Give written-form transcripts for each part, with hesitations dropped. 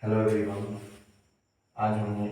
Hello everyone. आज हमने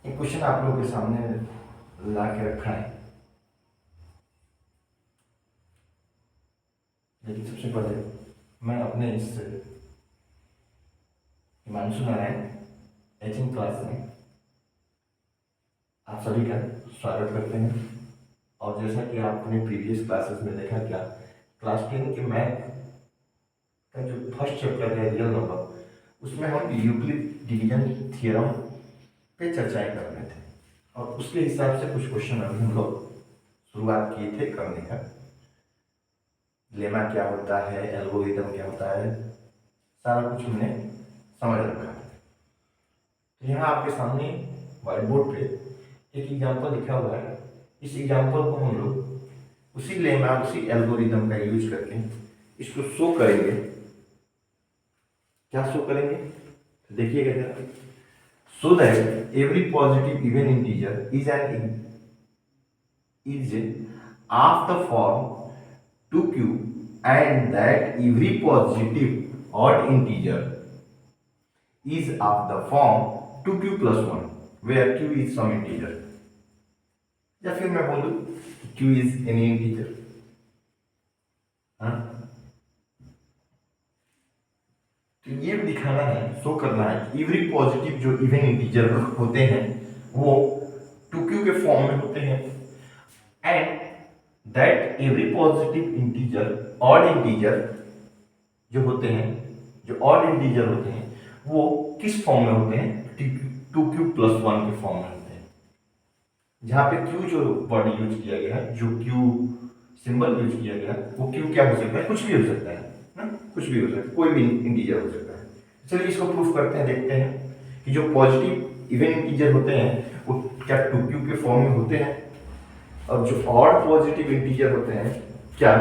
एक क्वेश्चन आप लोगों के सामने ला के रखा है। लेकिन सबसे पहले मैं अपने इस हिमांशु नारायण 8th क्लास में आप सभी का स्वागत करते हैं। और जैसा कि आपने प्रीवियस क्लासेस में देखा, क्या क्लास 10 के मैथ का जो फर्स्ट चैप्टर है रियल नंबर, उसमें हम यूक्लिड डिवीजन थ्योरम पे चर्चाएं कर रहे थे। और उसके हिसाब से कुछ क्वेश्चन अभी हम लोग शुरुआत किए थे करने का। लेमा क्या होता है, एल्गोरिथम क्या होता है, सारा कुछ हमने समझ रखा है। तो यहाँ आपके सामने व्हाइट बोर्ड पे एक एग्जाम्पल लिखा हुआ है। इस एग्जाम्पल को हम लोग उसी लेमा उसी एल्गोरिथम का यूज करके इसको शो करेंगे। क्या शो करेंगे देखिएगा जरा। So that every positive even integer is of the form 2q, and that every positive odd integer is of the form 2q plus 1, where q is some integer। या फिर मैं बोलूं q is any integer। हाँ, तो ये दिखाना है, show करना है कि एवरी पॉजिटिव जो इवन इंटीजर होते हैं वो 2q के फॉर्म में होते हैं, and that every positive integer odd integer जो होते हैं, जो ऑड इंटीजर होते हैं वो किस फॉर्म में होते हैं, 2q plus 1 के फॉर्म में होते हैं। जहां पे q जो वर्ड यूज किया गया है, जो q सिंबल यूज किया गया वो q क्या हो सकता है, कुछ भी हो सकता है ना, कुछ भी हो सकता है, कोई भी इंटीजर हो सकता है। चलिए इसको प्रूफ करते हैं, देखते हैं कि जो पॉजिटिव इवन इंटीजर होते हैं वो क्या 2q के फॉर्म में होते हैं, और जो ऑड पॉजिटिव इंटीजर होते हैं क्या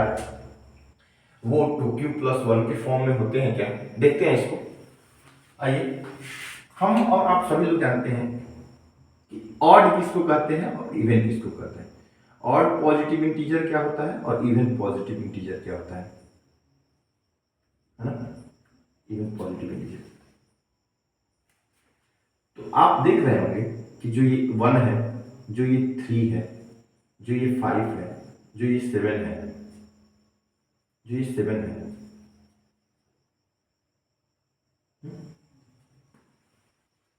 वो 2q plus 1 के फॉर्म में होते हैं क्या। देखते हैं इसको। आइए, हम और आप सभी लोग जानते हैं कि ऑड किसको कहते हैं और इवन किसको कहते हैं। ऑड पॉजिटिव इंटीजर क्या होता है और इवन पॉजिटिव इंटीजर क्या होता है ना, इवन पॉजिटिव इंटीजर। तो आप देख रहे होंगे कि जो ये 1 है, जो ये 3 है, जो ये 5 है, जो ये 7 है, जो ये 7 है,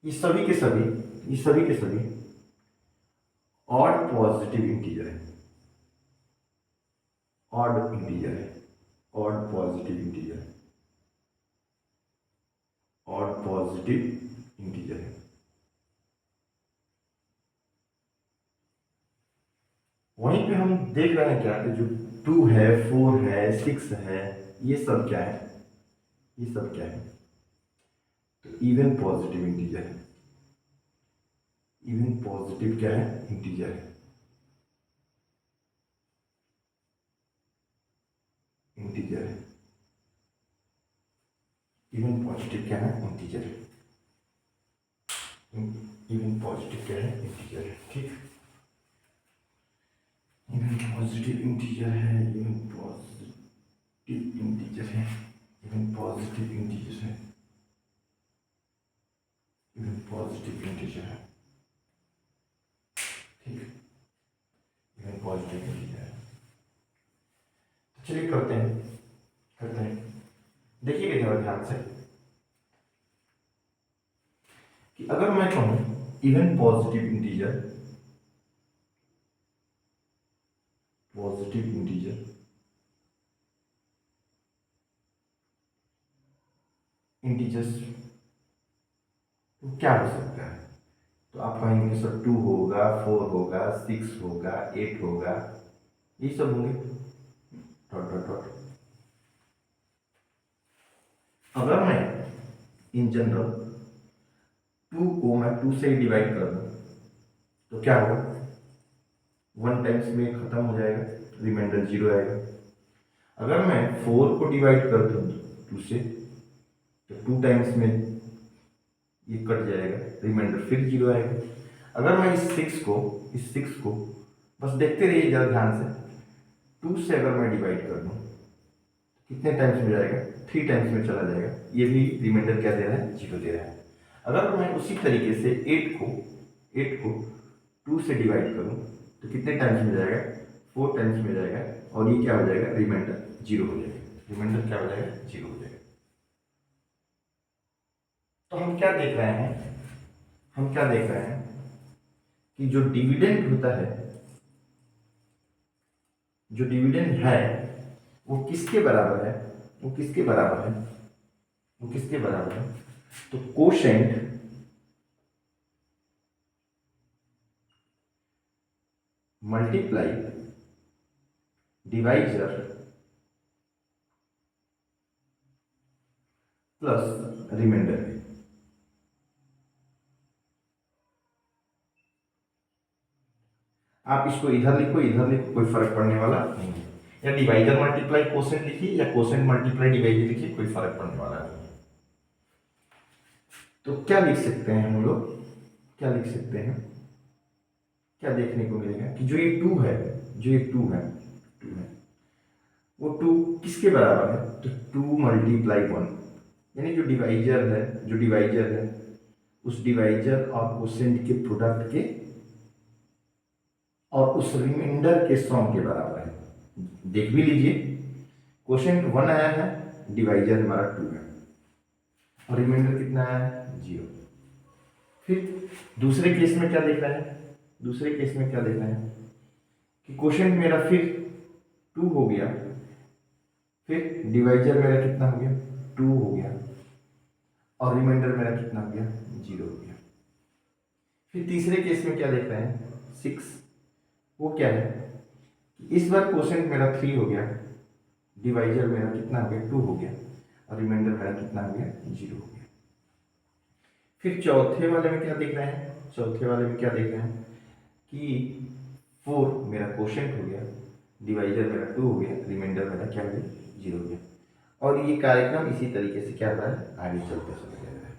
ये सभी के सभी, ये सभी के सभी ऑड पॉजिटिव इंटीजर है। ऑड इंटीजर है, ऑड पॉजिटिव इंटीजर है, ऑड पॉजिटिव इंटीजर है। वहीं पे हम देख रहे हैं क्या कि जो 2 है, 4 है, 6 है, ये सब क्या है, ये सब क्या है, तो इवन पॉजिटिव इंटीजर है। इवन पॉजिटिव क्या है, इंटीजर है, इंटीजर है। इवन पॉजिटिव क्या है, इंटीजर है। इवन पॉजिटिव क्या है, इंटीजर है। ठीक, इवन पॉजिटिव इंटीजर है, इवन पॉजिटिव इंटीजर है, इवन पॉजिटिव इंटीजर है, इवन पॉजिटिव इंटीजर है। ठीक, इवन पॉजिटिव इंटीजर है। तो चलिए करते हैं, करते हैं। देखिएगा जरा ध्यान से कि अगर मैं कहूं even positive integer, positive integer integers तो क्या हो सकता है, तो आप कहेंगे कि सर 2 होगा, 4 होगा, 6 होगा, 8 होगा, ये सब होंगे डॉट डॉट डॉट। अगर मैं इन जनरल 2 को मैं 2 से डिवाइड कर दूं तो क्या होगा, 1 टाइम्स में खत्म हो जाएगा, रिमाइंडर 0 आएगा। अगर मैं 4 को डिवाइड कर दूं 2 से तो 2 टाइम्स में ये कट जाएगा, रिमाइंडर फिर 0 आएगा। अगर मैं इस 6 को बस देखते रहिए जरा ध्यान से, 2 से अगर मैं डिवाइड कर दूं कितने टाइम्स में जाएगा, 3 टाइम्स में चला जाएगा। ये भी रिमाइंडर क्या दे रहा है, 0 दे रहा है। अगर मैं उसी तरीके से 8 को 2 से डिवाइड करूं तो कितने टाइम्स में जाएगा, 4 टाइम्स में जाएगा, और ये क्या हो जाएगा, रिमाइंडर 0 हो जाएगा। रिमाइंडर क्या हो जाएगा, 0 हो जाएगा। तो हम क्या देख रहे हैं, हम क्या देख रहे हैं कि जो डिविडेंड होता है, जो डिविडेंड है वो किसके बराबर है, वो किसके बराबर है, वो किसके बराबर है, तो quotient multiply divisor plus remainder. आप इसको इधर लिखो, इधर लिखो, कोई फर्क पड़ने वाला नहीं है। या डिवाइजर मल्टीप्लाई कोसेंट लिखिए या कोसेंट मल्टीप्लाई डिवाइजर लिखिए, कोई फर्क पड़ने वाला नहीं है। तो क्या लिख सकते हैं हम लोग, क्या लिख सकते हैं, क्या देखने को मिलेगा कि जो ये 2 है, जो ये 2 है, 2 है, वो 2 किसके बराबर है, तो 2 मल्टीप्लाई 1, यानी जो डिवाइजर है, जो डिवाइजर है उस डिवाइजर और कोसेंट के प्रोडक्ट के और उस रिमाइंडर के सम के बराबर है। देख भी लीजिए, कोशेंट 1 आया है, डिवाइजर हमारा 2 है, और रिमाइंडर कितना आया है, 0। फिर दूसरे केस में क्या देख रहे हैं, दूसरे केस में क्या देख रहे हैं कि कोशेंट मेरा फिर 2 हो गया, फिर डिवाइजर मेरा कितना हो गया, 2 हो गया, और रिमाइंडर मेरा कितना हो गया, 0 हो गया। फिर तीसरे केस में क्या देख रहे हैं, 6, वो क्या है कि इस बार कोशेंट मेरा 3 हो गया, डिवाइजर मेरा कितना हो गया, 2 हो गया, और रिमाइंडर मेरा कितना हो गया, 0 हो गया। फिर चौथे वाले में क्या देख रहे हैं, चौथे वाले में क्या देख रहे हैं कि 4 मेरा कोशेंट हो गया, डिवाइजर मेरा 2 हो गया, रिमाइंडर मेरा क्या हो गया, 0 हो गया। और ये कार्यक्रम इसी तरीके से क्या हो रहा है, आगे चलते चला जा रहा है।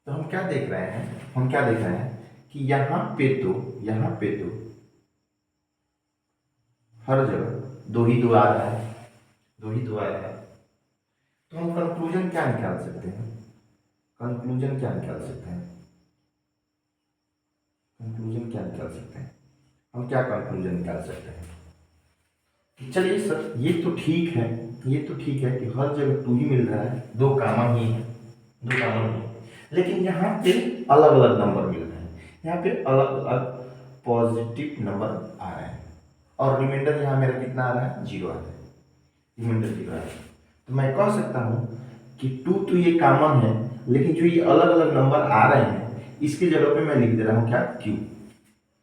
तो हम क्या देख रहे हैं, हम क्या देख रहे हैं कि यहाँ पे तो हर जगह 2 ही 2 आ रहा है, 2 ही 2 आया है। तो हम कंक्लूजन क्या निकाल सकते हैं, कंक्लूजन क्या निकाल सकते हैं, कंक्लूजन क्या निकाल सकते हैं, हम क्या कंक्लूजन निकाल सकते हैं कि चलिए सर ये तो ठीक है, ये तो ठीक है कि हर जगह 2 ही मिल रहा है, 2 कॉमन ही है, 2 कॉमन ही है, लेकिन यहाँ पे अलग अलग नंबर मिल रहे हैं, यहाँ पे अलग अलग पॉजिटिव नंबर आ रहे हैं, और रिमाइंडर यहाँ मेरा कितना आ रहा है, 0 आ रहा है, रिमाइंडर 0 आ रहा है। तो मैं कह सकता हूँ कि 2 तो ये कॉमन है, लेकिन जो ये अलग अलग नंबर आ रहे हैं इसके जगह पे मैं लिख दे रहा हूँ क्या, Q,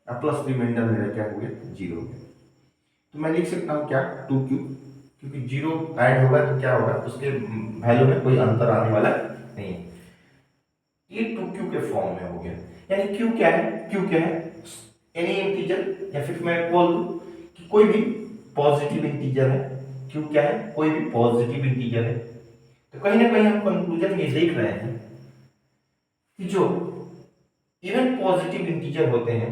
और प्लस रिमाइंडर मेरा क्या हो गया, 0 हो गया। तो मैं लिख सकता हूँ क्या, 2Q, क्योंकि 0 ऐड होगा तो क्या होगा, उसके वैल्यू में कोई अंतर आने वाला नहीं है। ये 2Q के फॉर्म में हो गया, यानी Q क्या है, Q क्या है, एनी इंटीजर, या फिर मैं बोल दूं कि कोई भी पॉजिटिव इंटीजर है। Q क्या है, कोई भी पॉजिटिव इंटीजर है। तो कहीं ना कहीं हम कंक्लूजन में देख रहे हैं कि जो इवन पॉजिटिव इंटीजर होते हैं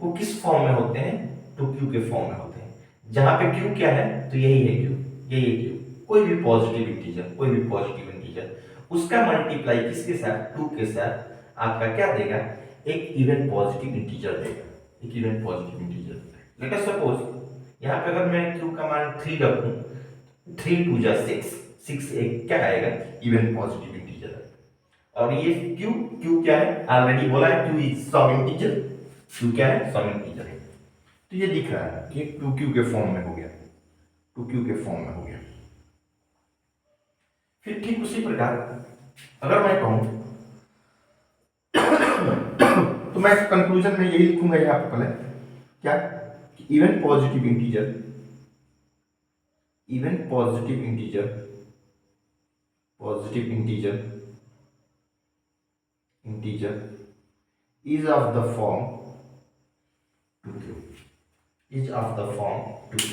वो किस फॉर्म में होते हैं, 2Q के फॉर्म में होते हैं। जहां पे Q क्या है, तो यही है Q, यही है Q, कोई भी पॉजिटिव इंटीजर, कोई भी पॉजिटिव इंटीजर, उसका मल्टीप्लाई किसके साथ, 2 के साथ, आपका क्या देगा, एक इवन पॉजिटिव इंटीजर देगा, एक even positive integer. Let us suppose यहाँ पे अगर मैं Q का मान 3 रखूं, 3 2 जा 6, 6 एक क्या आएगा, इवन पॉजिटिव इंटीजर है। और ये Q क्या है, ऑलरेडी बोला है Q is some integer, Q क्या है, सम इंटीजर है। तो ये दिख रहा है कि 2Q के फॉर्म में हो गया, 2Q के फॉर्म में हो गया। फिर ठीक उसी प्रकार अगर मैं कहूं तो मैं कंक्लूजन में यही लिखूंगा यहाँ पे पहले क्या, कि even positive integer, even positive integer, positive integer, integer is of the form 2Q, is of the form 2Q,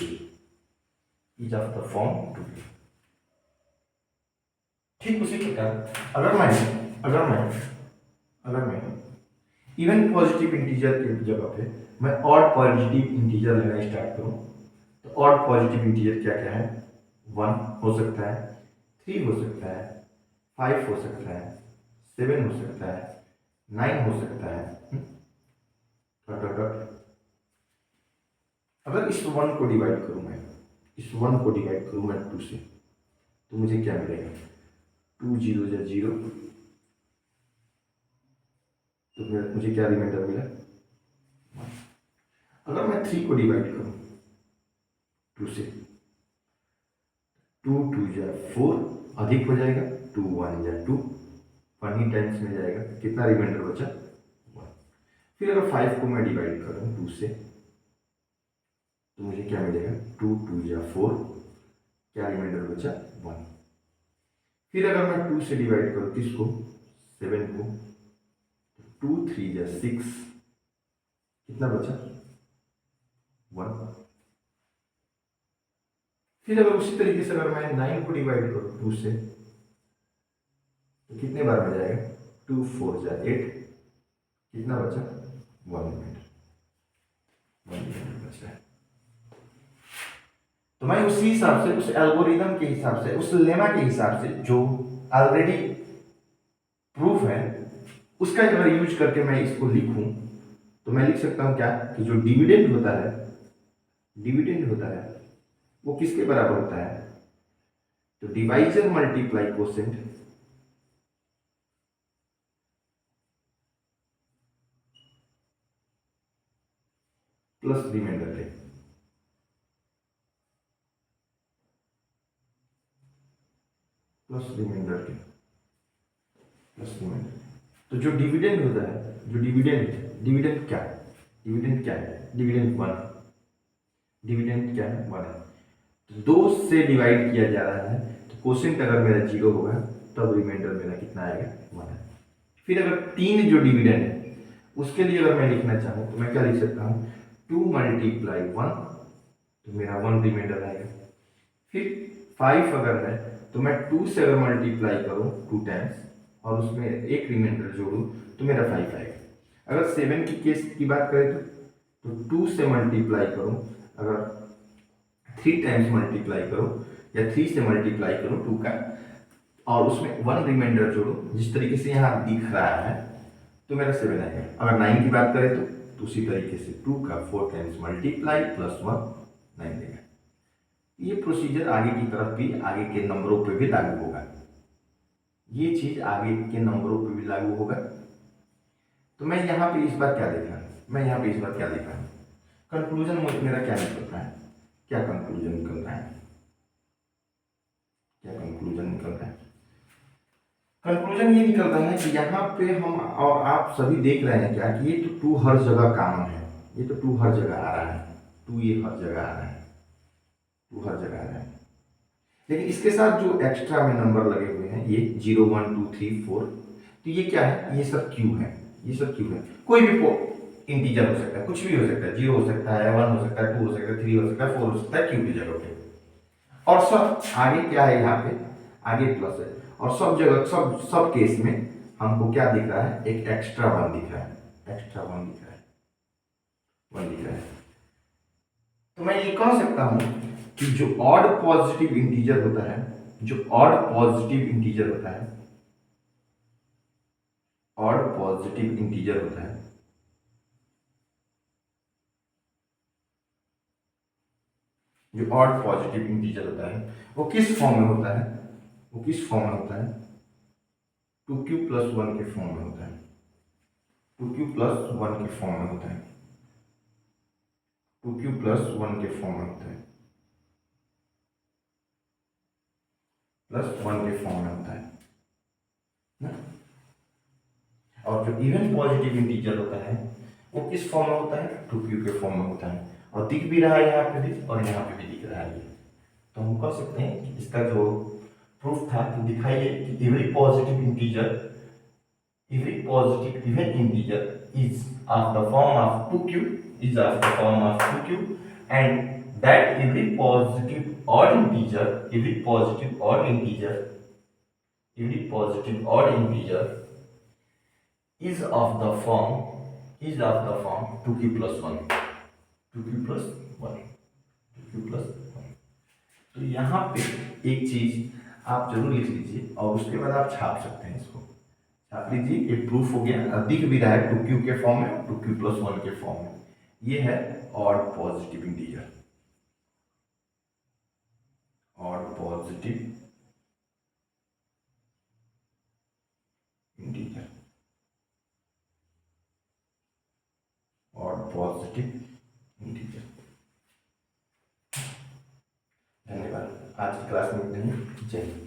is of the form 2Q। ठीक उसी प्रकार अगर मैं इवन पॉजिटिव इंटीजर की जगह पे मैं ऑड पॉजिटिव इंटीजर लेना स्टार्ट करूं, तो ऑड पॉजिटिव इंटीजर क्या क्या है? 1 हो सकता है, 3 हो सकता है, 5 हो सकता है, 7 हो सकता है, 9 हो सकता है। Dot dot dot. अगर इस 1 को डिवाइड करूं मैं, इस 1 को डिवाइड करूं मैं 2 से, तो मुझे क्या मिलेगा? 2 जीरो या 0, तो मुझे क्या रिमाइंडर मिला? अगर मैं 3 को डिवाइड करूं 2 से, 2 2 या 4 अधिक हो जाएगा, 2 1 या 2 1 ही टाइम्स में जाएगा, कितना रिमाइंडर बचा? 1। फिर अगर 5 को मैं डिवाइड करूं 2 से, तो मुझे क्या मिलेगा? 2 2 या 4, क्या रिमाइंडर बचा? 1। फिर अगर मैं 2 से डिवाइड करूं किसको? 7 को, 2 3 या 6, कितना बचा? 1। फिर अगर उसी तरीके से अगर मैं 9 को डिवाइड करूं 2 से, तो कितने बार में जाएगा? 2 4 या 8, कितना बचा? 1 मिनट, 1 मिनट बचा है। तो मैं उसी हिसाब से, उस एल्गोरिदम के हिसाब से, उस लेमा के हिसाब से जो ऑलरेडी प्रूफ है, उसका अगर यूज करके मैं इसको लिखूं, तो मैं लिख सकता हूं क्या? कि जो डिविडेंड होता है, डिविडेंड होता है वो किसके बराबर होता है? तो divisor multiply quotient plus remainder के, प्लस रिमाइंडर के, प्लस रिमाइंडर। तो जो डिविडेंड होता है, जो डिविडेंड, डिविडेंड क्या है? डिविडेंड क्या है? डिविडेंड 1, डिविडेंड क्या है? 1 है। तो 2 से डिवाइड किया जा रहा है, तो कोसेंट अगर मेरा 0 होगा, तब रिमाइंडर मेरा कितना आएगा? 1 है। फिर अगर 3 जो डिविडेंड है, उसके लिए अगर मैं लिखना चाहूँ, तो मैं क्या लिख सकता हूँ? 2 मल्टीप्लाई 1, तो मेरा 1 रिमाइंडर आएगा। फिर 5 अगर है, तो मैं 2 से अगर मल्टीप्लाई करूँ 2 टाइम्स और उसमें एक रिमाइंडर जोड़ूँ, तो मेरा 5 आएगा। अगर 7 की केस की बात करें, तो 2 से मल्टीप्लाई करूँ, अगर 3 टाइम्स मल्टीप्लाई करूँ या 3 से मल्टीप्लाई करूँ 2 का, और उसमें 1 रिमाइंडर जोड़ूँ, जिस तरीके से यहाँ दिख रहा है, तो मेरा 7 आएगा। अगर 9 की बात करें, तो उसी तरीके से 2 का 4 टाइम्स मल्टीप्लाई प्लस 1 9 देगा। ये प्रोसीजर आगे की तरफ भी, आगे के नंबरों पे भी लागू होगा। ये चीज आगे के नंबरों पे भी लागू होगा। तो मैं यहाँ पे इस बार क्या देखा? मैं यहाँ पे इस बार क्या देखा? कंक्लूजन मेरा क्या निकल रहा है? क्या कंक्लूजन निकल रहा है? क्या कंक्लूजन निकल रहा है? कंक्लूजन ये निकल रहा है कि यहाँ पे हम और आप सभी देख रहे हैं क्या, कि ये तो 2 हर जगह कॉमन है, ये तो 2 हर जगह आ रहा है, 2 ये हर जगह आ रहा है, 2 हर जगह आ रहा है। लेकिन इसके साथ जो एक्स्ट्रा में नंबर लगे हुए हैं, ये 0 1 2 3 4, तो ये क्या है? ये सब क्यू है, ये सब क्यू है। कोई भी इंटीजर हो सकता है, कुछ भी हो सकता है, 0 हो सकता है, 1 हो सकता है, 2 हो सकता है, 3 हो सकता है, 4 हो सकता है, क्यू की जगह पे। और सब आगे क्या है? यहाँ पे आगे प्लस है, और सब जगह, सब सब केस में हमको क्या दिख रहा है? एक एक्स्ट्रा 1 दिख रहा है, एक्स्ट्रा 1 दिख रहा है, 1 दिख रहा है। तो मैं ये कह सकता हूं कि जो ऑड पॉजिटिव इंटीजर होता है, जो ऑड पॉजिटिव इंटीजर होता है, ऑड पॉजिटिव इंटीजर होता है, जो ऑड पॉजिटिव इंटीजर होता है, वो किस फॉर्म में होता है? वो किस फॉर्म में होता है? 2q प्लस 1 के फॉर्म में होता है, 2q प्लस 1 के फॉर्म में होता है, 2q प्लस 1 के फॉर्म में होता है, प्लस 1 के फॉर्म में होता है ना? और जो इवन पॉजिटिव इंटीजर होता है, वो किस फॉर्म में होता है? 2q के फॉर्म में होता है, और दिख भी रहा है यहाँ पे भी, और यहाँ पे भी दिख रहा है। तो हम कह सकते हैं कि इसका जो प्रूफ था, कि दिखाइए कि every positive integer, every positive even integer is of the form of 2q, is of the form of 2q, and that every positive odd integer, every positive odd integer, every positive odd integer is of the form is of the form 2q+1, 2q+1, 2q+1। तो यहाँ पे एक चीज आप जरूर लिख लीजिए और उसके बाद आप छाप सकते हैं इसको। छाप लीजिए, ये प्रूफ हो गया, दिख भी रहा है 2q के फॉर्म में, 2q+1 के फॉर्म में। ये है odd positive integer, odd positive integer, odd positive integer. धन्यवाद। आज की क्लास में इतना ही। जय हिंद।